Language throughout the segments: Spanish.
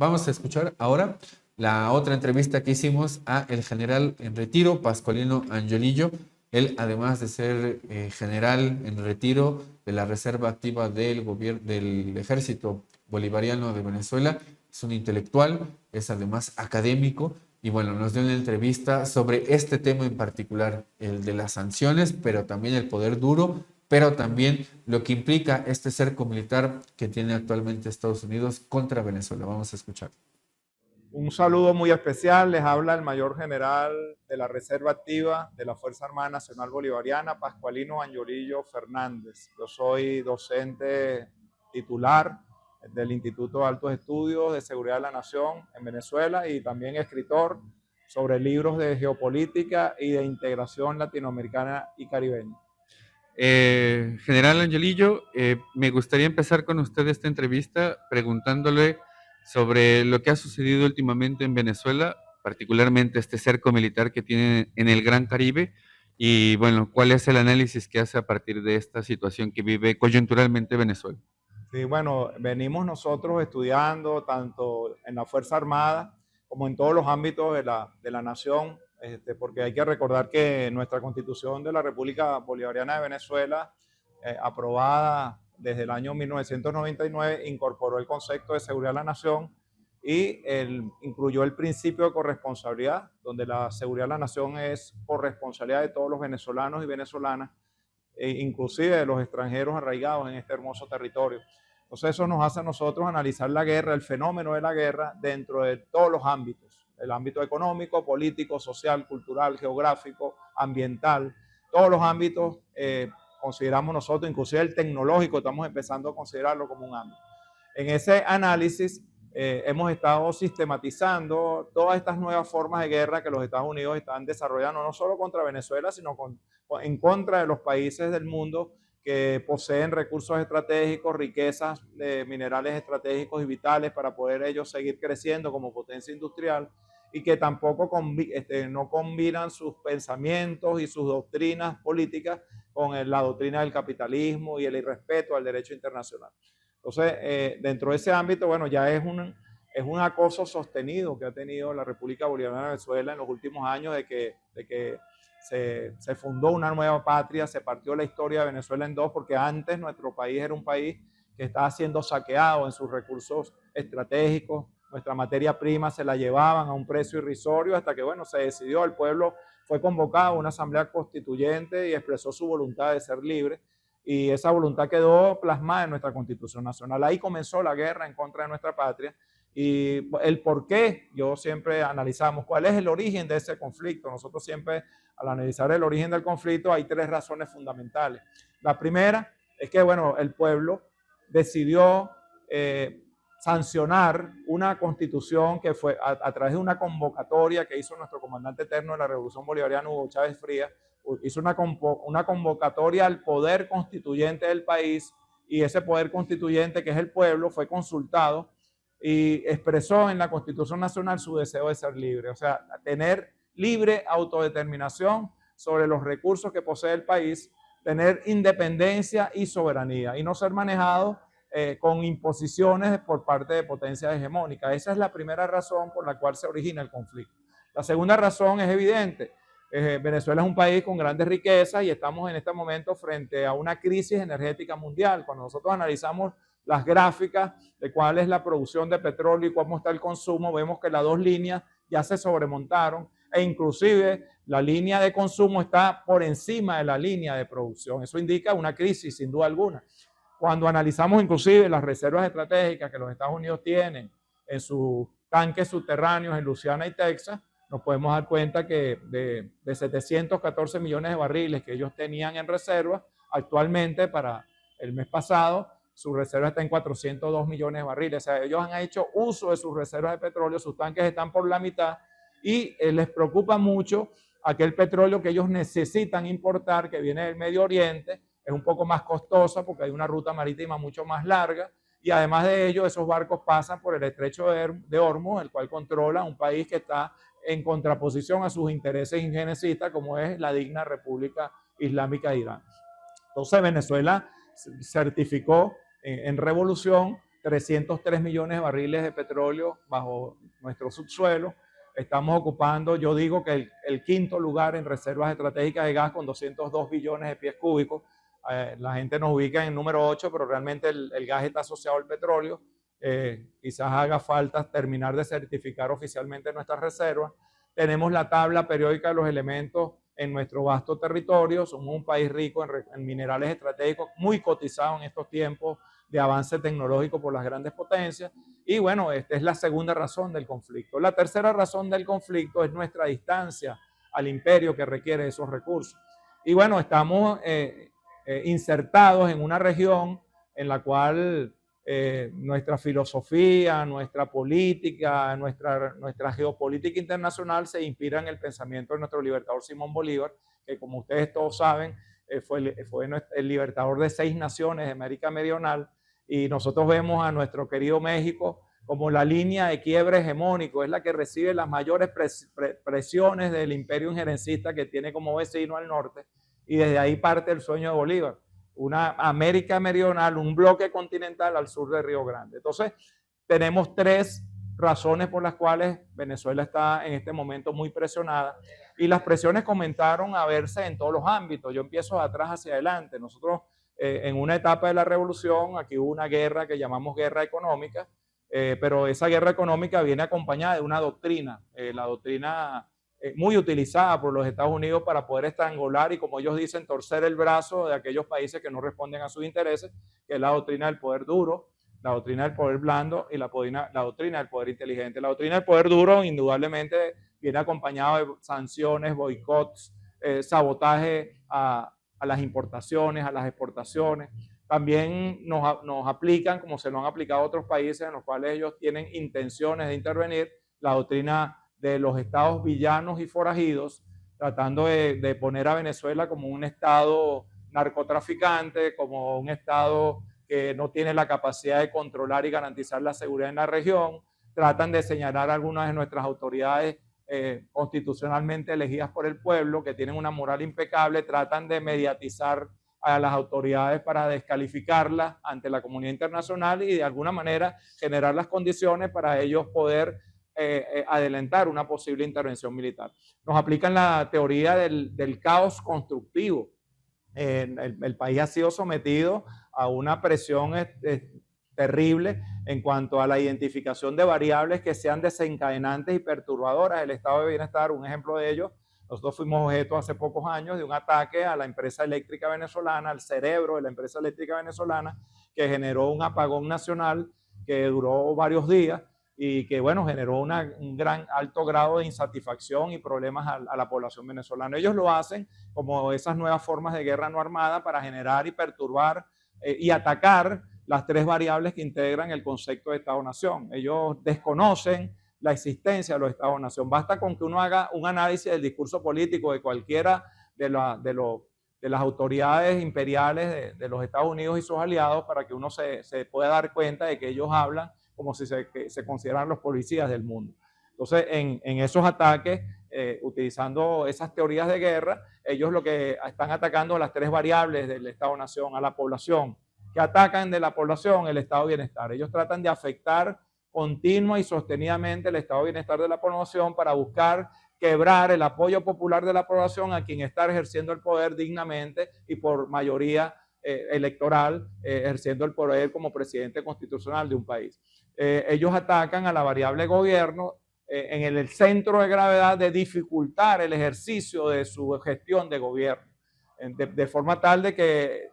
Vamos a escuchar ahora la otra entrevista que hicimos a el general en retiro, Pascualino Angiolillo. Él, además de ser general en retiro de la Reserva Activa del Ejército Bolivariano de Venezuela, es un intelectual, es además académico y bueno, nos dio una entrevista sobre este tema en particular, el de las sanciones, pero también el poder duro, pero también lo que implica este cerco militar que tiene actualmente Estados Unidos contra Venezuela. Vamos a escuchar. Un saludo muy especial, les habla el mayor general de la Reserva Activa de la Fuerza Armada Nacional Bolivariana, Pascualino Angiolillo Fernández. Yo soy docente titular del Instituto de Altos Estudios de Seguridad de la Nación en Venezuela y también escritor sobre libros de geopolítica y de integración latinoamericana y caribeña. General Angiolillo, me gustaría empezar con usted esta entrevista preguntándole sobre lo que ha sucedido últimamente en Venezuela, particularmente este cerco militar que tiene en el Gran Caribe, y bueno, ¿cuál es el análisis que hace a partir de esta situación que vive coyunturalmente Venezuela? Sí, bueno, venimos nosotros estudiando tanto en la Fuerza Armada como en todos los ámbitos de la nación, porque hay que recordar que nuestra Constitución de la República Bolivariana de Venezuela, aprobada desde el año 1999, incorporó el concepto de seguridad de la nación y incluyó el principio de corresponsabilidad, donde la seguridad de la nación es corresponsabilidad de todos los venezolanos y venezolanas, inclusive de los extranjeros arraigados en este hermoso territorio. Entonces eso nos hace a nosotros analizar la guerra, el fenómeno de la guerra dentro de todos los ámbitos, el ámbito económico, político, social, cultural, geográfico, ambiental, todos los ámbitos consideramos nosotros, inclusive el tecnológico, estamos empezando a considerarlo como un ámbito. En ese análisis hemos estado sistematizando todas estas nuevas formas de guerra que los Estados Unidos están desarrollando, no solo contra Venezuela, sino en contra de los países del mundo que poseen recursos estratégicos, riquezas de minerales estratégicos y vitales para poder ellos seguir creciendo como potencia industrial y que tampoco no combinan sus pensamientos y sus doctrinas políticas con la doctrina del capitalismo y el irrespeto al derecho internacional. Entonces, dentro de ese ámbito, bueno, ya es un acoso sostenido que ha tenido la República Bolivariana de Venezuela en los últimos años de que se fundó una nueva patria, se partió la historia de Venezuela en dos, porque antes nuestro país era un país que estaba siendo saqueado en sus recursos estratégicos, nuestra materia prima se la llevaban a un precio irrisorio hasta que, bueno, se decidió, el pueblo fue convocado a una asamblea constituyente y expresó su voluntad de ser libre, y esa voluntad quedó plasmada en nuestra Constitución Nacional. Ahí comenzó la guerra en contra de nuestra patria. Y el por qué, yo siempre analizamos cuál es el origen de ese conflicto. Nosotros siempre, al analizar el origen del conflicto, hay tres razones fundamentales. La primera es que, bueno, el pueblo decidió sancionar una constitución que fue a través de una convocatoria que hizo nuestro comandante eterno de la Revolución Bolivariana, Hugo Chávez Frías, hizo una convocatoria al poder constituyente del país, y ese poder constituyente, que es el pueblo, fue consultado y expresó en la Constitución Nacional su deseo de ser libre, o sea, tener libre autodeterminación sobre los recursos que posee el país, tener independencia y soberanía y no ser manejado con imposiciones por parte de potencias hegemónicas. Esa es la primera razón por la cual se origina el conflicto. La segunda razón es evidente. Venezuela es un país con grandes riquezas y estamos en este momento frente a una crisis energética mundial. Cuando nosotros analizamos las gráficas de cuál es la producción de petróleo y cómo está el consumo, vemos que las dos líneas ya se sobremontaron e inclusive la línea de consumo está por encima de la línea de producción. Eso indica una crisis sin duda alguna. Cuando analizamos inclusive las reservas estratégicas que los Estados Unidos tienen en sus tanques subterráneos en Luisiana y Texas, nos podemos dar cuenta que de 714 millones de barriles que ellos tenían en reserva, actualmente para el mes pasado, su reserva está en 402 millones de barriles. O sea, ellos han hecho uso de sus reservas de petróleo, sus tanques están por la mitad y les preocupa mucho aquel petróleo que ellos necesitan importar, que viene del Medio Oriente, es un poco más costosa porque hay una ruta marítima mucho más larga, y además de ello, esos barcos pasan por el estrecho de Hormuz, el cual controla un país que está en contraposición a sus intereses injenecistas, como es la digna República Islámica de Irán. Entonces Venezuela certificó en revolución 303 millones de barriles de petróleo bajo nuestro subsuelo. Estamos ocupando, yo digo que el quinto lugar en reservas estratégicas de gas con 202 billones de pies cúbicos. La gente nos ubica en el número 8, pero realmente el gas está asociado al petróleo. Quizás haga falta terminar de certificar oficialmente nuestras reservas. Tenemos la tabla periódica de los elementos en nuestro vasto territorio. Somos un país rico en minerales estratégicos, muy cotizado en estos tiempos de avance tecnológico por las grandes potencias. Y bueno, esta es la segunda razón del conflicto. La tercera razón del conflicto es nuestra distancia al imperio que requiere esos recursos. Y bueno, estamos insertados en una región en la cual nuestra filosofía, nuestra política, nuestra geopolítica internacional se inspira en el pensamiento de nuestro libertador Simón Bolívar, que como ustedes todos saben, fue el libertador de 6 naciones de América Meridional, y nosotros vemos a nuestro querido México como la línea de quiebre hegemónico, es la que recibe las mayores presiones del imperio injerencista que tiene como vecino al norte, y desde ahí parte el sueño de Bolívar, una América Meridional, un bloque continental al sur de Río Grande. Entonces, tenemos 3 razones por las cuales Venezuela está en este momento muy presionada, y las presiones comenzaron a verse en todos los ámbitos. Yo empiezo de atrás hacia adelante. Nosotros, en una etapa de la revolución, aquí hubo una guerra que llamamos guerra económica, pero esa guerra económica viene acompañada de una doctrina, la doctrina muy utilizada por los Estados Unidos para poder estrangular y, como ellos dicen, torcer el brazo de aquellos países que no responden a sus intereses, que es la doctrina del poder duro, la doctrina del poder blando y la doctrina del poder inteligente. La doctrina del poder duro indudablemente viene acompañada de sanciones, boicots, sabotaje a las importaciones, a las exportaciones. También nos aplican, como se lo han aplicado a otros países en los cuales ellos tienen intenciones de intervenir, la doctrina de los estados villanos y forajidos, tratando de poner a Venezuela como un estado narcotraficante, como un estado que no tiene la capacidad de controlar y garantizar la seguridad en la región. Tratan de señalar a algunas de nuestras autoridades constitucionalmente elegidas por el pueblo, que tienen una moral impecable, tratan de mediatizar a las autoridades para descalificarlas ante la comunidad internacional y de alguna manera generar las condiciones para ellos poder adelantar una posible intervención militar. Nos aplican la teoría del caos constructivo. El país ha sido sometido a una presión terrible en cuanto a la identificación de variables que sean desencadenantes y perturbadoras del estado de bienestar. Un ejemplo de ello, nosotros fuimos objeto hace pocos años de un ataque a la empresa eléctrica venezolana, al cerebro de la empresa eléctrica venezolana, que generó un apagón nacional que duró varios días y que, bueno, generó un gran alto grado de insatisfacción y problemas a la población venezolana. Ellos lo hacen como esas nuevas formas de guerra no armada para generar y perturbar y atacar las 3 variables que integran el concepto de Estado-Nación. Ellos desconocen la existencia de los Estados-Nación. Basta con que uno haga un análisis del discurso político de cualquiera de las autoridades imperiales de los Estados Unidos y sus aliados para que uno se pueda dar cuenta de que ellos hablan como si se consideran los policías del mundo. Entonces, en esos ataques, utilizando esas teorías de guerra, ellos lo que están atacando a las 3 variables del Estado-Nación, a la población. ¿Qué atacan de la población? El estado de bienestar. Ellos tratan de afectar continua y sostenidamente el estado de bienestar de la población para buscar quebrar el apoyo popular de la población a quien está ejerciendo el poder dignamente y por mayoría electoral, ejerciendo el poder como presidente constitucional de un país. Ellos atacan a la variable gobierno en el centro de gravedad de dificultar el ejercicio de su gestión de gobierno, de forma tal de que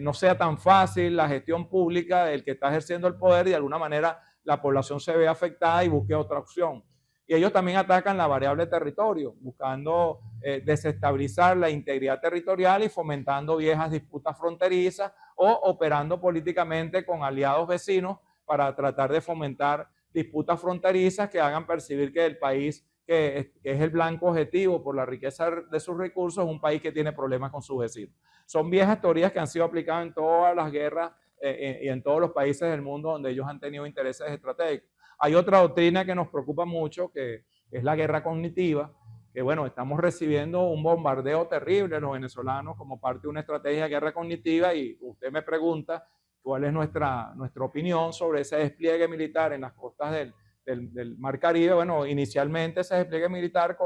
no sea tan fácil la gestión pública del que está ejerciendo el poder y de alguna manera la población se ve afectada y busque otra opción. Y ellos también atacan la variable territorio, buscando desestabilizar la integridad territorial y fomentando viejas disputas fronterizas o operando políticamente con aliados vecinos para tratar de fomentar disputas fronterizas que hagan percibir que el país que es el blanco objetivo por la riqueza de sus recursos es un país que tiene problemas con sus vecinos. Son viejas teorías que han sido aplicadas en todas las guerras y en todos los países del mundo donde ellos han tenido intereses estratégicos. Hay otra doctrina que nos preocupa mucho, que es la guerra cognitiva, que bueno, estamos recibiendo un bombardeo terrible los venezolanos como parte de una estrategia de guerra cognitiva y usted me pregunta cuál es nuestra opinión sobre ese despliegue militar en las costas del Mar Caribe. Bueno, inicialmente ese despliegue militar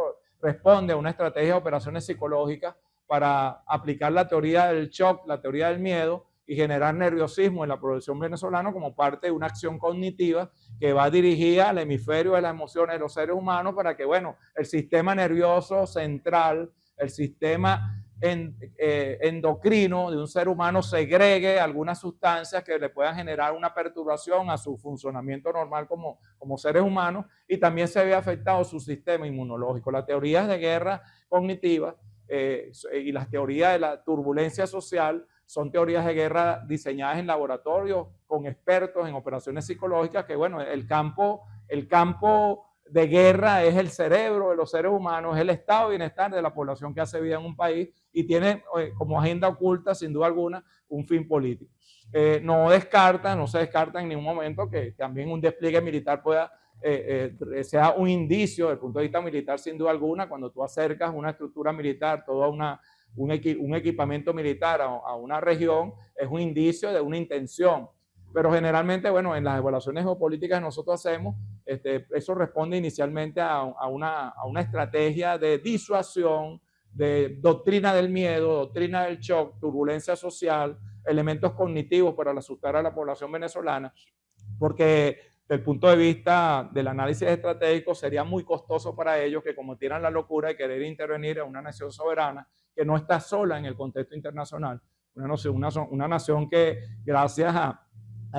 responde a una estrategia de operaciones psicológicas para aplicar la teoría del shock, la teoría del miedo, y generar nerviosismo en la población venezolana como parte de una acción cognitiva que va dirigida al hemisferio de las emociones de los seres humanos para que, bueno, el sistema nervioso central, el sistema endocrino de un ser humano segregue algunas sustancias que le puedan generar una perturbación a su funcionamiento normal como seres humanos, y también se ve afectado su sistema inmunológico. Las teorías de guerra cognitiva y las teorías de la turbulencia social son teorías de guerra diseñadas en laboratorios con expertos en operaciones psicológicas, que bueno, el campo de guerra es el cerebro de los seres humanos, es el estado de bienestar de la población que hace vida en un país y tiene como agenda oculta, sin duda alguna, un fin político. No se descarta en ningún momento que también un despliegue militar pueda sea un indicio desde el punto de vista militar, sin duda alguna, cuando tú acercas una estructura militar, un equipamiento militar a una región, es un indicio de una intención. Pero generalmente, bueno, en las evaluaciones geopolíticas que nosotros hacemos, eso responde inicialmente a una estrategia de disuasión, de doctrina del miedo, doctrina del shock, turbulencia social, elementos cognitivos para asustar a la población venezolana, porque desde el punto de vista del análisis estratégico sería muy costoso para ellos que cometieran la locura de querer intervenir en una nación soberana que no está sola en el contexto internacional, una nación que gracias a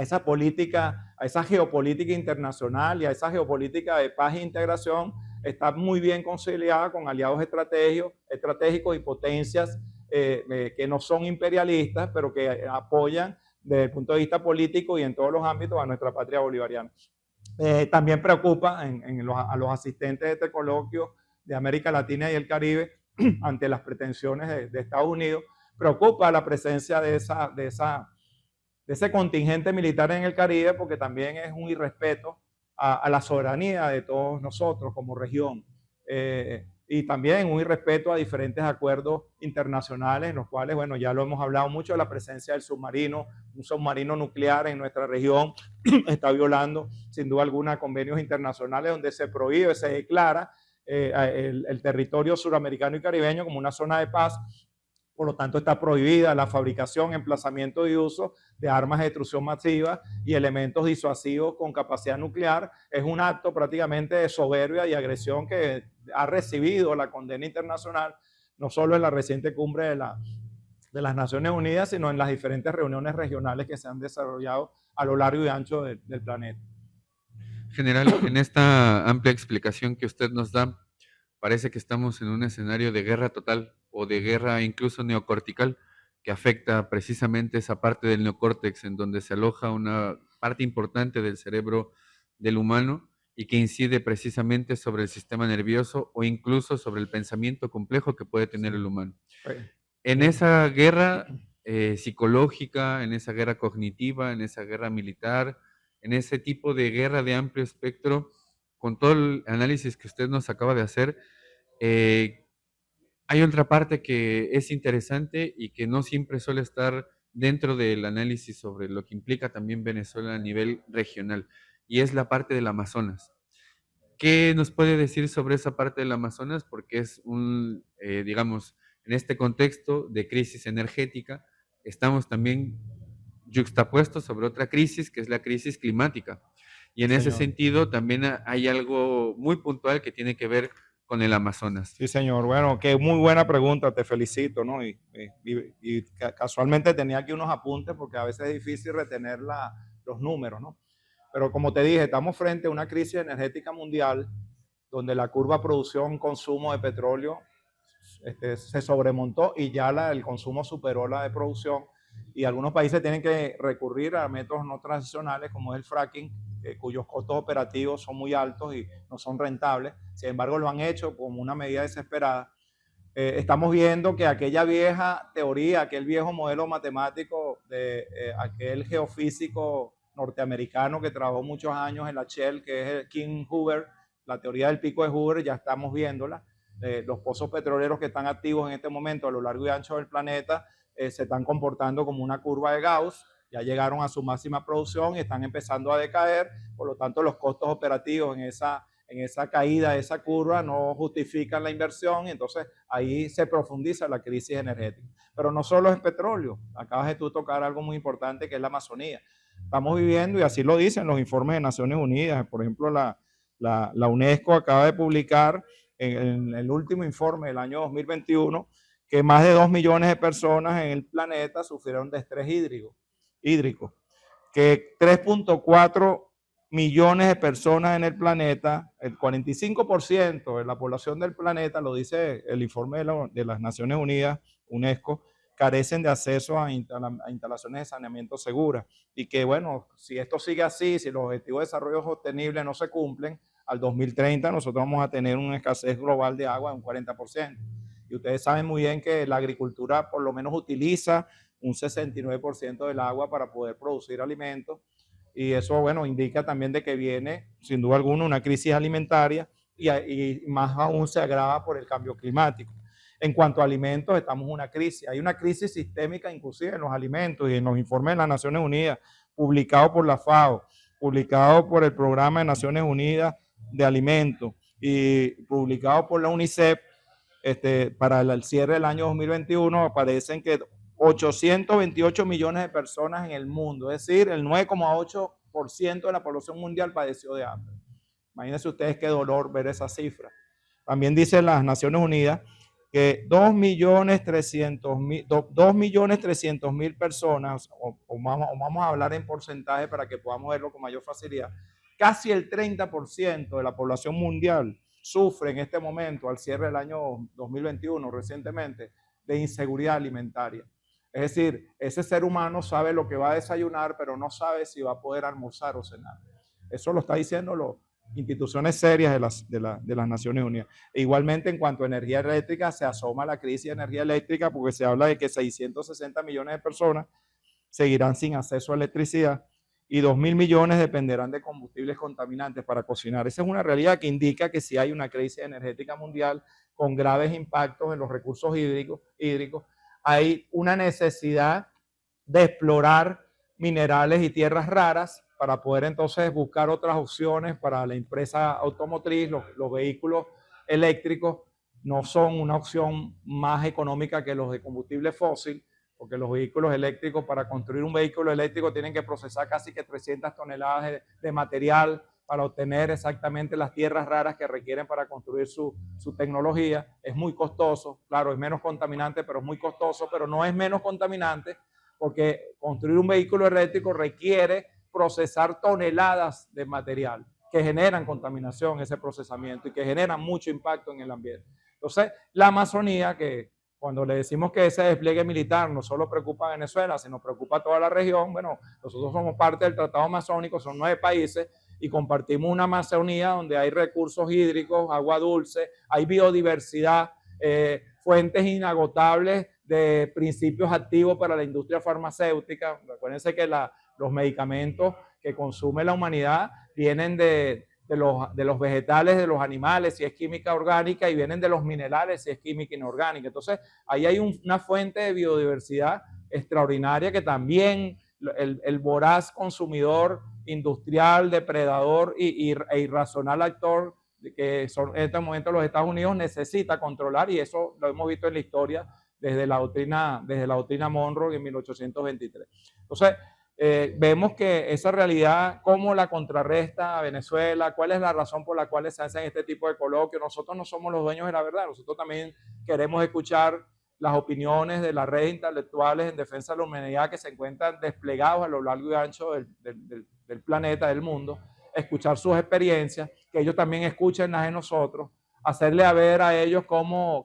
esa política, a esa geopolítica internacional y a esa geopolítica de paz e integración, está muy bien conciliada con aliados estratégicos y potencias que no son imperialistas, pero que apoyan desde el punto de vista político y en todos los ámbitos a nuestra patria bolivariana. También preocupa a los asistentes de este coloquio de América Latina y el Caribe ante las pretensiones de Estados Unidos, preocupa la presencia de ese contingente militar en el Caribe, porque también es un irrespeto a la soberanía de todos nosotros como región, y también un irrespeto a diferentes acuerdos internacionales en los cuales, bueno, ya lo hemos hablado mucho, la presencia del submarino, un submarino nuclear en nuestra región está violando sin duda alguna convenios internacionales donde se prohíbe, se declara el territorio suramericano y caribeño como una zona de paz. Por lo tanto, está prohibida la fabricación, emplazamiento y uso de armas de destrucción masiva y elementos disuasivos con capacidad nuclear. Es un acto prácticamente de soberbia y agresión que ha recibido la condena internacional, no solo en la reciente cumbre de las Naciones Unidas, sino en las diferentes reuniones regionales que se han desarrollado a lo largo y ancho del planeta. General, en esta amplia explicación que usted nos da, parece que estamos en un escenario de guerra total o de guerra incluso neocortical que afecta precisamente esa parte del neocórtex en donde se aloja una parte importante del cerebro del humano y que incide precisamente sobre el sistema nervioso o incluso sobre el pensamiento complejo que puede tener el humano. En esa guerra psicológica, en esa guerra cognitiva, en esa guerra militar, en ese tipo de guerra de amplio espectro, con todo el análisis que usted nos acaba de hacer, hay otra parte que es interesante y que no siempre suele estar dentro del análisis sobre lo que implica también Venezuela a nivel regional, y es la parte del Amazonas. ¿Qué nos puede decir sobre esa parte del Amazonas? Porque es digamos, en este contexto de crisis energética, estamos también yuxtapuestos sobre otra crisis, que es la crisis climática. Y en ese sentido también hay algo muy puntual que tiene que ver con el Amazonas. Sí, señor. Bueno, qué muy buena pregunta, te felicito, ¿no? Y casualmente tenía aquí unos apuntes porque a veces es difícil retener los números, ¿no? Pero como te dije, estamos frente a una crisis energética mundial donde la curva producción-consumo de petróleo se sobremontó y ya el consumo superó la de producción, y algunos países tienen que recurrir a métodos no tradicionales como es el fracking, cuyos costos operativos son muy altos y no son rentables. Sin embargo, lo han hecho como una medida desesperada. Estamos viendo que aquella vieja teoría, aquel viejo modelo matemático de aquel geofísico norteamericano que trabajó muchos años en la Shell, que es el King Hoover, la teoría del pico de Hoover, ya estamos viéndola. Los pozos petroleros que están activos en este momento a lo largo y ancho del planeta se están comportando como una curva de Gauss. ya llegaron a su máxima producción y están empezando a decaer, por lo tanto los costos operativos en esa caída, esa curva, no justifican la inversión, y entonces ahí se profundiza la crisis energética. Pero no solo es petróleo, acabas de tú tocar algo muy importante que es la Amazonía. Estamos viviendo, y así lo dicen los informes de Naciones Unidas, por ejemplo la UNESCO acaba de publicar en el último informe del año 2021 que más de 2 millones de personas en el planeta sufrieron de estrés hídrico, que 3.4 millones de personas en el planeta, el 45% de la población del planeta, lo dice el informe de las Naciones Unidas, UNESCO, carecen de acceso a instalaciones de saneamiento seguras. Y que, bueno, si esto sigue así, si los objetivos de desarrollo sostenible no se cumplen, al 2030 nosotros vamos a tener una escasez global de agua de un 40%. Y ustedes saben muy bien que la agricultura por lo menos utiliza un 69% del agua para poder producir alimentos. Y eso, bueno, indica también de que viene, sin duda alguna, una crisis alimentaria y más aún se agrava por el cambio climático. En cuanto a alimentos, estamos en una crisis. Hay una crisis sistémica inclusive en los alimentos y en los informes de las Naciones Unidas, publicados por la FAO, publicados por el Programa de Naciones Unidas de Alimentos y publicados por la UNICEF, para el cierre del año 2021, aparecen que 828 millones de personas en el mundo, es decir, el 9,8% de la población mundial padeció de hambre. Imagínense ustedes qué dolor ver esa cifra. También dicen las Naciones Unidas que 2.300.000 personas, o vamos a hablar en porcentaje para que podamos verlo con mayor facilidad, casi el 30% de la población mundial sufre en este momento, al cierre del año 2021, recientemente, de inseguridad alimentaria. Es decir, ese ser humano sabe lo que va a desayunar, pero no sabe si va a poder almorzar o cenar. Eso lo está diciendo las instituciones serias de las Naciones Unidas. E igualmente, en cuanto a energía eléctrica, se asoma la crisis de energía eléctrica porque se habla de que 660 millones de personas seguirán sin acceso a electricidad y 2.000 millones dependerán de combustibles contaminantes para cocinar. Esa es una realidad que indica que sí hay una crisis energética mundial con graves impactos en los recursos hídricos. Hay una necesidad de explorar minerales y tierras raras para poder entonces buscar otras opciones para la empresa automotriz. Los vehículos eléctricos no son una opción más económica que los de combustible fósil, porque los vehículos eléctricos, para construir un vehículo eléctrico tienen que procesar casi que 300 toneladas de material para obtener exactamente las tierras raras que requieren para construir su tecnología. Es muy costoso, claro, es menos contaminante, pero es muy costoso, pero no es menos contaminante porque construir un vehículo eléctrico requiere procesar toneladas de material que generan contaminación, ese procesamiento, y que generan mucho impacto en el ambiente. Entonces, la Amazonía, que cuando le decimos que ese despliegue militar no solo preocupa a Venezuela, sino preocupa a toda la región, bueno, nosotros somos parte del Tratado Amazónico, son 9 países, y compartimos una Amazonía donde hay recursos hídricos, agua dulce, hay biodiversidad, fuentes inagotables de principios activos para la industria farmacéutica. Acuérdense que los medicamentos que consume la humanidad vienen de los vegetales, de los animales, si es química orgánica, y vienen de los minerales, si es química inorgánica. Entonces, ahí hay una fuente de biodiversidad extraordinaria que también el voraz consumidor industrial, depredador e irracional actor que son en este momento los Estados Unidos necesita controlar, y eso lo hemos visto en la historia desde la doctrina Monroe en 1823. Entonces, vemos que esa realidad, cómo la contrarresta a Venezuela, cuál es la razón por la cual se hacen este tipo de coloquios. Nosotros no somos los dueños de la verdad, nosotros también queremos escuchar las opiniones de las redes intelectuales en defensa de la humanidad que se encuentran desplegados a lo largo y ancho del planeta, del mundo, escuchar sus experiencias, que ellos también escuchen las de nosotros, hacerle a ver a ellos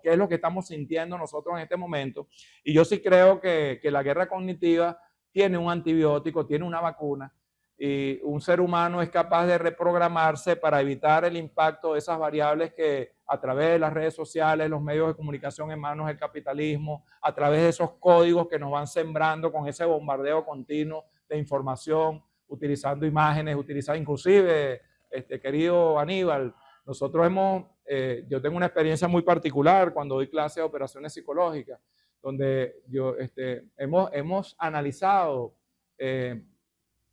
qué es lo que estamos sintiendo nosotros en este momento. Y yo sí creo que la guerra cognitiva tiene un antibiótico, tiene una vacuna, y un ser humano es capaz de reprogramarse para evitar el impacto de esas variables que a través de las redes sociales, los medios de comunicación en manos del capitalismo, a través de esos códigos que nos van sembrando con ese bombardeo continuo de información, utilizando imágenes, inclusive, querido Aníbal, nosotros yo tengo una experiencia muy particular cuando doy clases de operaciones psicológicas, donde hemos analizado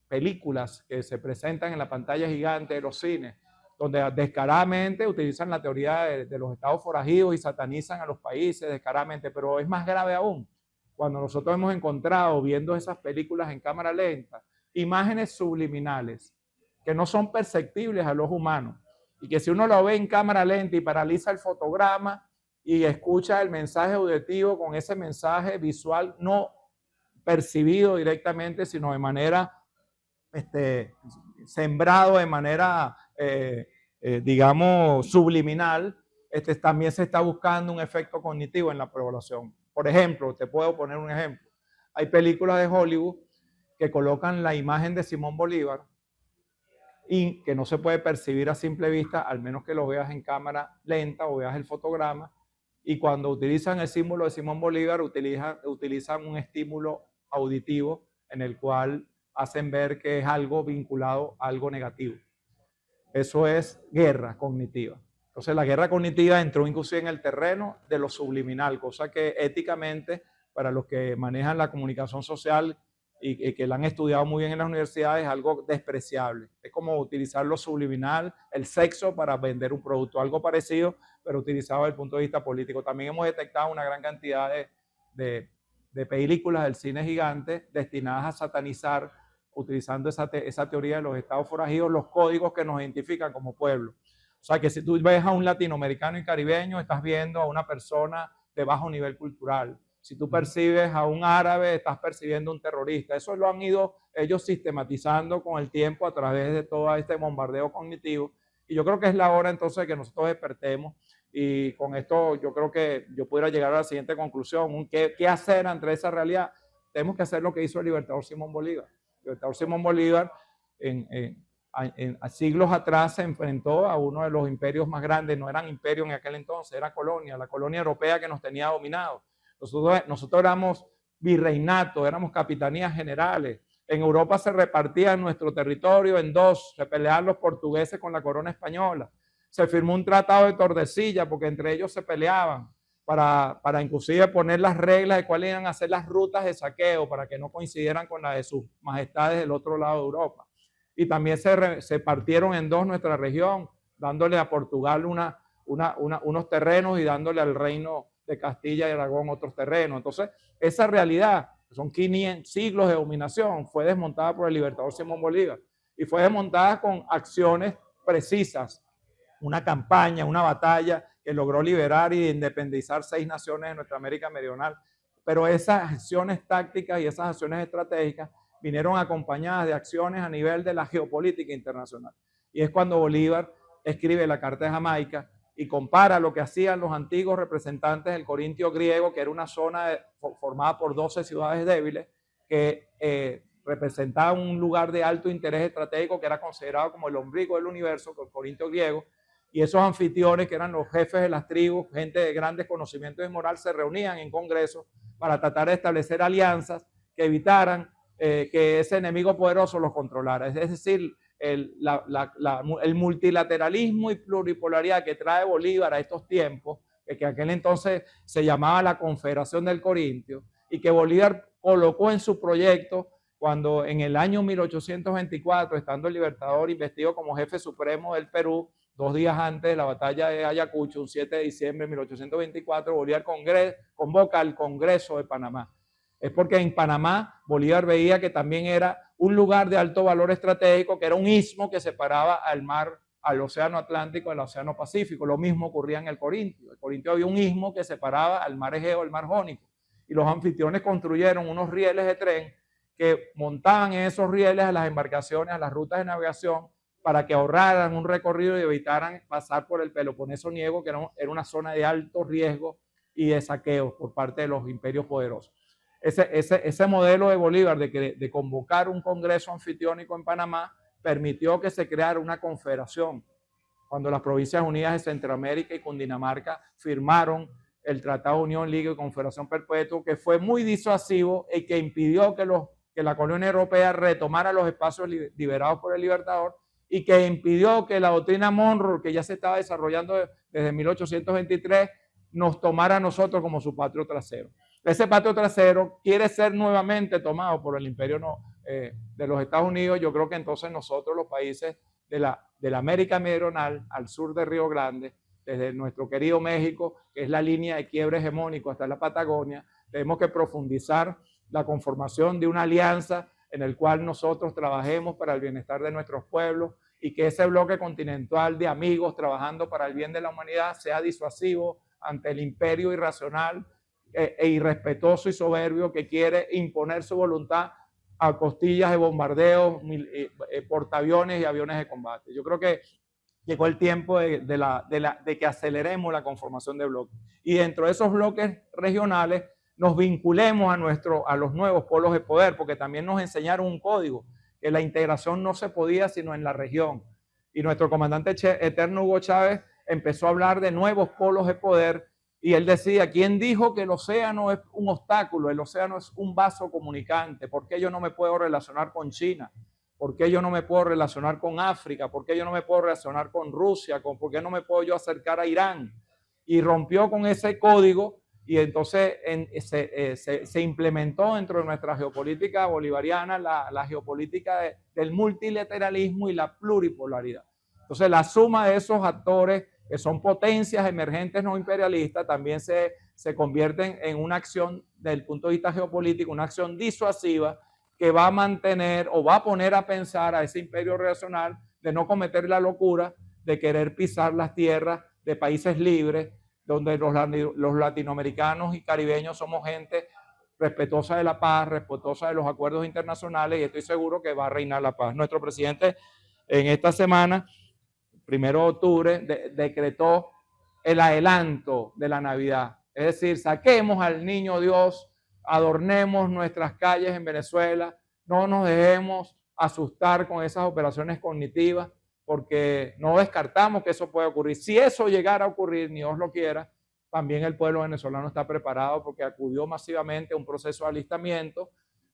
películas que se presentan en la pantalla gigante de los cines, donde descaradamente utilizan la teoría de los estados forajidos y satanizan a los países descaradamente, pero es más grave aún cuando nosotros hemos encontrado, viendo esas películas en cámara lenta, imágenes subliminales que no son perceptibles al ojo humano y que si uno lo ve en cámara lenta y paraliza el fotograma y escucha el mensaje auditivo con ese mensaje visual no percibido directamente, sino de manera sembrado de manera, digamos, subliminal, también se está buscando un efecto cognitivo en la población. Por ejemplo, te puedo poner un ejemplo. Hay películas de Hollywood que colocan la imagen de Simón Bolívar y que no se puede percibir a simple vista, al menos que lo veas en cámara lenta o veas el fotograma. Y cuando utilizan el símbolo de Simón Bolívar, utilizan un estímulo auditivo en el cual hacen ver que es algo vinculado a algo negativo. Eso es guerra cognitiva. Entonces la guerra cognitiva entró inclusive en el terreno de lo subliminal, cosa que éticamente para los que manejan la comunicación social y que la han estudiado muy bien en las universidades es algo despreciable. Es como utilizar lo subliminal, el sexo para vender un producto, algo parecido, pero utilizado desde el punto de vista político. También hemos detectado una gran cantidad de películas del cine gigante destinadas a satanizar, utilizando esa teoría de los estados forajidos, los códigos que nos identifican como pueblo. O sea que si tú ves a un latinoamericano y caribeño, estás viendo a una persona de bajo nivel cultural. Si tú percibes a un árabe, estás percibiendo un terrorista. Eso lo han ido ellos sistematizando con el tiempo a través de todo este bombardeo cognitivo. Y yo creo que es la hora entonces de que nosotros despertemos. Y con esto yo creo que yo pudiera llegar a la siguiente conclusión. ¿Qué hacer ante esa realidad? Tenemos que hacer lo que hizo el libertador Simón Bolívar. El libertador Simón Bolívar a siglos atrás se enfrentó a uno de los imperios más grandes. No eran imperios en aquel entonces, era colonia, la colonia europea que nos tenía dominados. Nosotros éramos virreinato, éramos capitanías generales. En Europa se repartía nuestro territorio en dos, se peleaban los portugueses con la corona española. Se firmó un tratado de Tordesillas porque entre ellos se peleaban para inclusive poner las reglas de cuáles iban a ser las rutas de saqueo para que no coincidieran con las de sus majestades del otro lado de Europa. Y también se partieron en dos nuestra región, dándole a Portugal unos terrenos y dándole al reino de Castilla y Aragón otros terrenos. Entonces, esa realidad, que son 500 siglos de dominación, fue desmontada por el libertador Simón Bolívar y fue desmontada con acciones precisas, una campaña, una batalla que logró liberar y independizar 6 naciones de nuestra América Meridional. Pero esas acciones tácticas y esas acciones estratégicas vinieron acompañadas de acciones a nivel de la geopolítica internacional. Y es cuando Bolívar escribe la Carta de Jamaica y compara lo que hacían los antiguos representantes del Corintio griego, que era una zona formada por 12 ciudades débiles, que representaban un lugar de alto interés estratégico que era considerado como el ombligo del universo, el Corintio griego, y esos anfitriones, que eran los jefes de las tribus, gente de grandes conocimientos de moral, se reunían en congresos para tratar de establecer alianzas que evitaran que ese enemigo poderoso los controlara. Es decir, el multilateralismo y pluripolaridad que trae Bolívar a estos tiempos, que aquel entonces se llamaba la Confederación del Corintio, y que Bolívar colocó en su proyecto cuando en el año 1824, estando el libertador investido como jefe supremo del Perú, 2 días antes de la batalla de Ayacucho, un 7 de diciembre de 1824, Bolívar convoca al Congreso de Panamá. Es porque en Panamá Bolívar veía que también era un lugar de alto valor estratégico, que era un istmo que separaba al océano Atlántico del océano Pacífico. Lo mismo ocurría en el Corintio. En el Corintio había un istmo que separaba al mar Egeo del mar Jónico. Y los anfitriones construyeron unos rieles de tren que montaban en esos rieles a las embarcaciones, a las rutas de navegación, para que ahorraran un recorrido y evitaran pasar por el Peloponeso Griego, que era una zona de alto riesgo y de saqueo por parte de los imperios poderosos. Ese modelo de Bolívar de convocar un congreso anfitriónico en Panamá permitió que se creara una confederación. Cuando las Provincias Unidas de Centroamérica y Cundinamarca firmaron el Tratado de Unión, Liga y Confederación Perpetua, que fue muy disuasivo y que impidió que la colonia europea retomara los espacios liberados por el libertador, y que impidió que la doctrina Monroe, que ya se estaba desarrollando desde 1823, nos tomara a nosotros como su patio trasero. Ese patio trasero quiere ser nuevamente tomado por el imperio de los Estados Unidos, yo creo que entonces nosotros, los países de la América Meridional, al sur de Río Grande, desde nuestro querido México, que es la línea de quiebre hegemónico hasta la Patagonia, tenemos que profundizar la conformación de una alianza en el cual nosotros trabajemos para el bienestar de nuestros pueblos y que ese bloque continental de amigos trabajando para el bien de la humanidad sea disuasivo ante el imperio irracional e irrespetuoso y soberbio que quiere imponer su voluntad a costillas de bombardeos, portaaviones y aviones de combate. Yo creo que llegó el tiempo de que aceleremos la conformación de bloques. Y dentro de esos bloques regionales nos vinculemos a los nuevos polos de poder, porque también nos enseñaron un código, que la integración no se podía sino en la región. Y nuestro comandante eterno Hugo Chávez empezó a hablar de nuevos polos de poder, y él decía, ¿quién dijo que el océano es un obstáculo? El océano es un vaso comunicante. ¿Por qué yo no me puedo relacionar con China? ¿Por qué yo no me puedo relacionar con África? ¿Por qué yo no me puedo relacionar con Rusia? ¿Por qué no me puedo yo acercar a Irán? Y rompió con ese código y entonces se implementó dentro de nuestra geopolítica bolivariana la geopolítica del multilateralismo y la pluripolaridad. Entonces la suma de esos actores que son potencias emergentes no imperialistas también se convierten en una acción desde el punto de vista geopolítico, una acción disuasiva que va a mantener o va a poner a pensar a ese imperio regional de no cometer la locura de querer pisar las tierras de países libres, donde los latinoamericanos y caribeños somos gente respetuosa de la paz, respetuosa de los acuerdos internacionales, y estoy seguro que va a reinar la paz. Nuestro presidente en esta semana, 1 de octubre, decretó el adelanto de la Navidad. Es decir, saquemos al niño Dios, adornemos nuestras calles en Venezuela, no nos dejemos asustar con esas operaciones cognitivas, porque no descartamos que eso pueda ocurrir. Si eso llegara a ocurrir, ni Dios lo quiera, también el pueblo venezolano está preparado porque acudió masivamente a un proceso de alistamiento,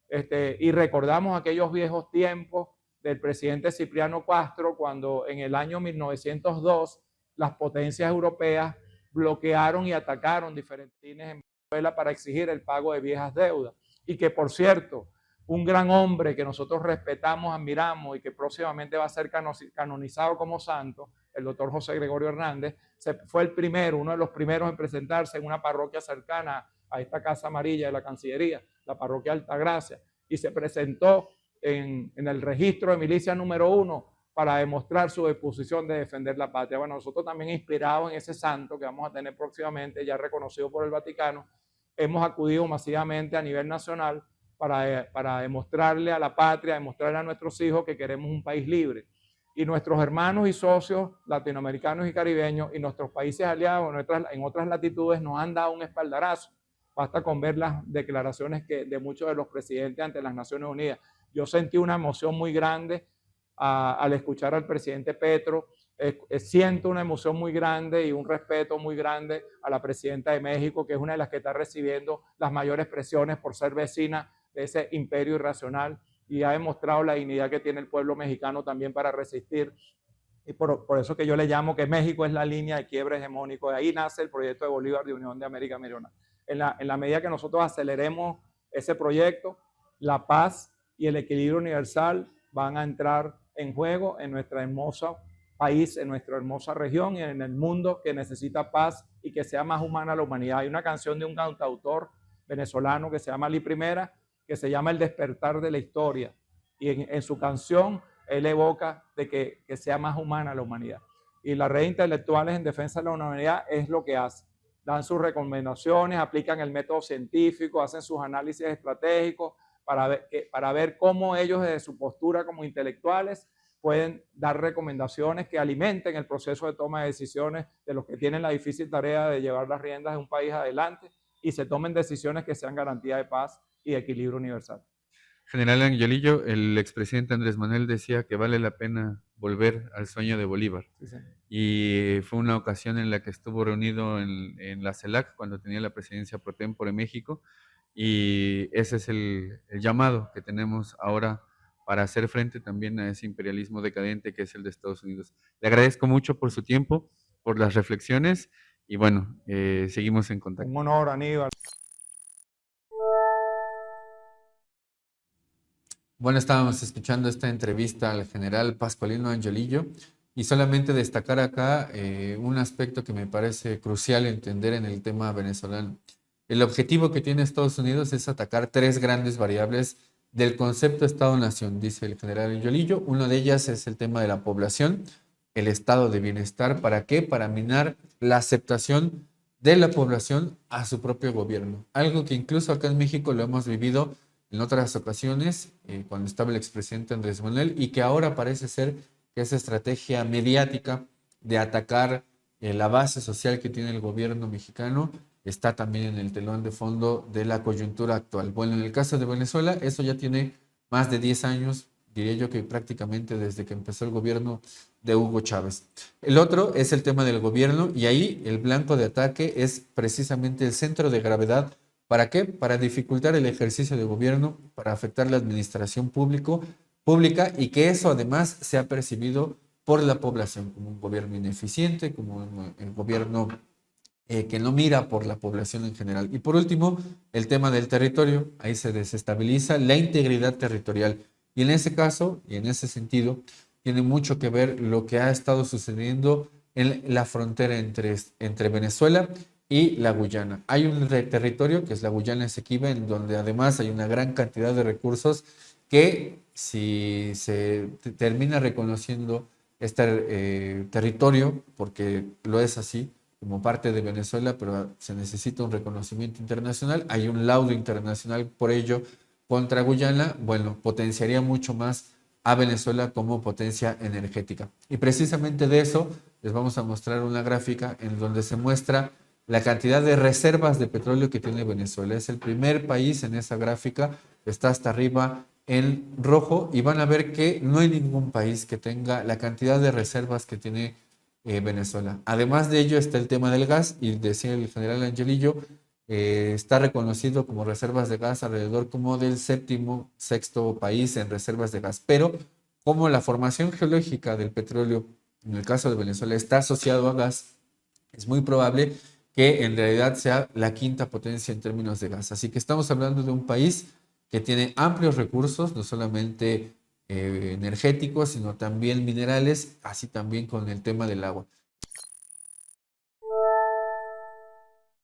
y recordamos aquellos viejos tiempos del presidente Cipriano Castro, cuando en el año 1902 las potencias europeas bloquearon y atacaron diferentes fines en Venezuela para exigir el pago de viejas deudas. Y que, por cierto, un gran hombre que nosotros respetamos, admiramos y que próximamente va a ser canonizado como santo, el doctor José Gregorio Hernández, fue el primero, uno de los primeros en presentarse en una parroquia cercana a esta Casa Amarilla de la Cancillería, la parroquia Altagracia, y se presentó en el registro de milicia número 1 para demostrar su disposición de defender la patria. Bueno, nosotros también inspirados en ese santo que vamos a tener próximamente, ya reconocido por el Vaticano, hemos acudido masivamente a nivel nacional para demostrarle a la patria, demostrarle a nuestros hijos que queremos un país libre. Y nuestros hermanos y socios latinoamericanos y caribeños y nuestros países aliados en otras latitudes nos han dado un espaldarazo. Basta con ver las declaraciones de muchos de los presidentes ante las Naciones Unidas. Yo sentí una emoción muy grande al escuchar al presidente Petro. Siento una emoción muy grande y un respeto muy grande a la presidenta de México, que es una de las que está recibiendo las mayores presiones por ser vecina de ese imperio irracional, y ha demostrado la dignidad que tiene el pueblo mexicano también para resistir. Y por eso que yo le llamo que México es la línea de quiebre hegemónico. De ahí nace el proyecto de Bolívar de Unión de América Meridional. En la medida que nosotros aceleremos ese proyecto, la paz y el equilibrio universal van a entrar en juego en nuestra hermosa país, en nuestra hermosa región y en el mundo que necesita paz y que sea más humana la humanidad. Hay una canción de un cantautor venezolano que se llama Ali Primera, que se llama El despertar de la historia, y en su canción él evoca de que sea más humana la humanidad. Y la red de intelectuales en defensa de la humanidad es lo que hace. Dan sus recomendaciones, aplican el método científico, hacen sus análisis estratégicos para ver cómo ellos desde su postura como intelectuales pueden dar recomendaciones que alimenten el proceso de toma de decisiones de los que tienen la difícil tarea de llevar las riendas de un país adelante, y se tomen decisiones que sean garantía de paz y equilibrio universal. General Angelillo, el expresidente Andrés Manuel decía que vale la pena volver al sueño de Bolívar. Sí, sí. Y fue una ocasión en la que estuvo reunido en la CELAC cuando tenía la presidencia pro tempore en México, y ese es el llamado que tenemos ahora para hacer frente también a ese imperialismo decadente que es el de Estados Unidos. Le agradezco mucho por su tiempo, por las reflexiones, y bueno, seguimos en contacto. Un honor, Aníbal. Bueno, estábamos escuchando esta entrevista al general Pascualino Angiolillo y solamente destacar acá un aspecto que me parece crucial entender en el tema venezolano. El objetivo que tiene Estados Unidos es atacar tres grandes variables del concepto Estado-Nación, dice el general Angiolillo. Una de ellas es el tema de la población, el estado de bienestar. ¿Para qué? Para minar la aceptación de la población a su propio gobierno. Algo que incluso acá en México lo hemos vivido en otras ocasiones, cuando estaba el expresidente Andrés Manuel, y que ahora parece ser que esa estrategia mediática de atacar la base social que tiene el gobierno mexicano está también en el telón de fondo de la coyuntura actual. Bueno, en el caso de Venezuela, eso ya tiene más de 10 años, diría yo que prácticamente desde que empezó el gobierno de Hugo Chávez. El otro es el tema del gobierno y ahí el blanco de ataque es precisamente el centro de gravedad. ¿Para qué? Para dificultar el ejercicio de gobierno, para afectar la administración pública y que eso además sea percibido por la población como un gobierno ineficiente, como un gobierno que no mira por la población en general. Y por último, el tema del territorio, ahí se desestabiliza la integridad territorial. Y en ese caso, y en ese sentido, tiene mucho que ver lo que ha estado sucediendo en la frontera entre Venezuela y la Guyana. Hay un territorio que es la Guyana Esequiba, en donde además hay una gran cantidad de recursos que si se termina reconociendo este territorio, porque lo es así, como parte de Venezuela, pero se necesita un reconocimiento internacional, hay un laudo internacional por ello contra Guyana, bueno, potenciaría mucho más a Venezuela como potencia energética. Y precisamente de eso les vamos a mostrar una gráfica en donde se muestra la cantidad de reservas de petróleo que tiene Venezuela. Es el primer país en esa gráfica, está hasta arriba en rojo y van a ver que no hay ningún país que tenga la cantidad de reservas que tiene Venezuela. Además de ello está el tema del gas y decía el general Angelillo, está reconocido como reservas de gas alrededor como del séptimo, sexto país en reservas de gas, pero como la formación geológica del petróleo, en el caso de Venezuela, está asociado a gas, es muy probable que en realidad sea la quinta potencia en términos de gas. Así que estamos hablando de un país que tiene amplios recursos, no solamente energéticos, sino también minerales, así también con el tema del agua.